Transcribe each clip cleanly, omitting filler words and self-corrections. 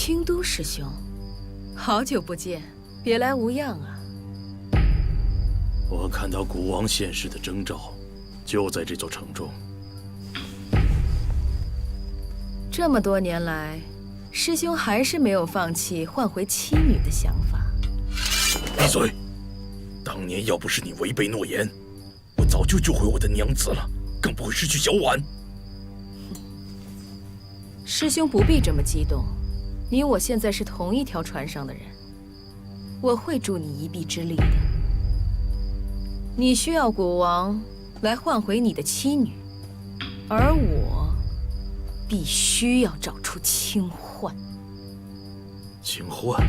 青都师兄，好久不见，别来无恙啊！我看到古王现世的征兆，就在这座城中。这么多年来，师兄还是没有放弃换回妻女的想法。闭嘴！当年要不是你违背诺言，我早就救回我的娘子了，更不会失去小婉。师兄不必这么激动，你我现在是同一条船上的人，我会助你一臂之力的。你需要古王来换回你的妻女，而我必须要找出清幻。清幻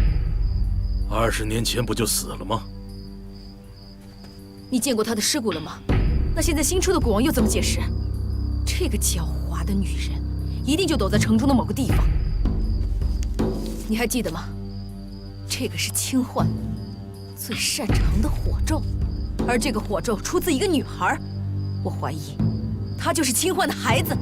，20年前不就死了吗？你见过他的尸骨了吗？那现在新出的古王又怎么解释？这个狡猾的女人，一定就躲在城中的某个地方。你还记得吗？这个是清幻最擅长的火咒，而这个火咒出自一个女孩，我怀疑她就是清幻的孩子。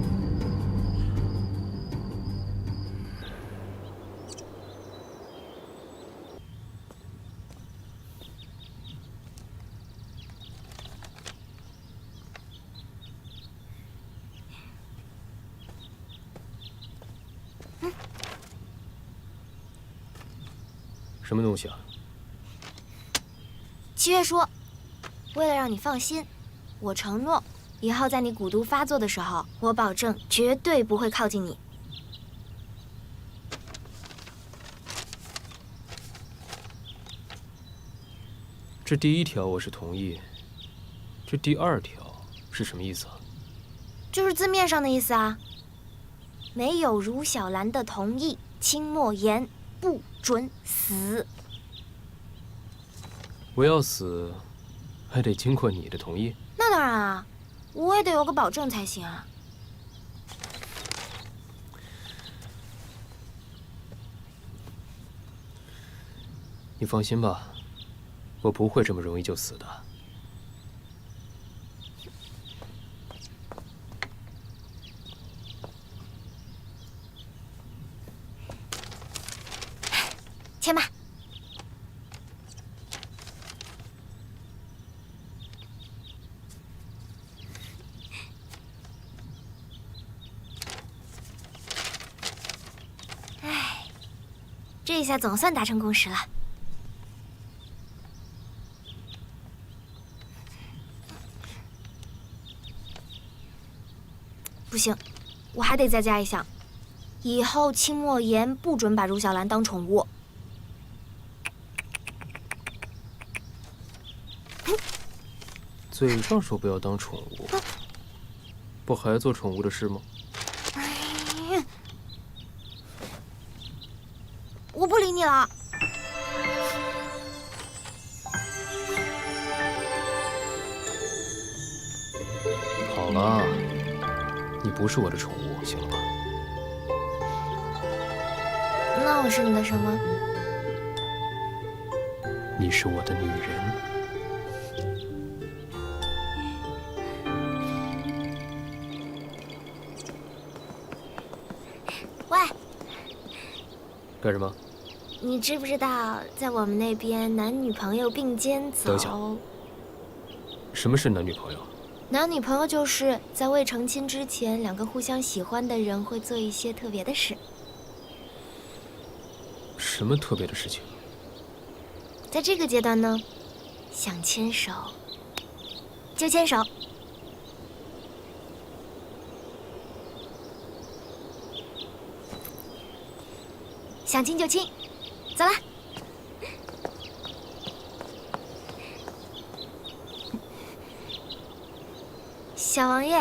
什么东西啊？契约书。为了让你放心，我承诺以后在你蛊毒发作的时候，我保证绝对不会靠近你。这第一条我是同意，这第2条是什么意思啊？就是字面上的意思啊。没有如小兰的同意，清墨言不准死。我要死，还得经过你的同意？那当然啊，我也得有个保证才行啊。你放心吧，我不会这么容易就死的。签吧。哎，这一下总算达成共识了。不行，我还得再加一项，以后清墨言不准把如小兰当宠物。嘴上说不要当宠物，不还做宠物的事吗？我不理你了。好了，你不是我的宠物，行了吧？那我是你的什么？你是我的女人。喂，干什么？你知不知道，在我们那边男女朋友并肩走？等一下，什么是男女朋友？男女朋友就是在未成亲之前，两个互相喜欢的人会做一些特别的事。什么特别的事情？在这个阶段呢，想牵手就牵手。想亲就亲，走啦！小王爷，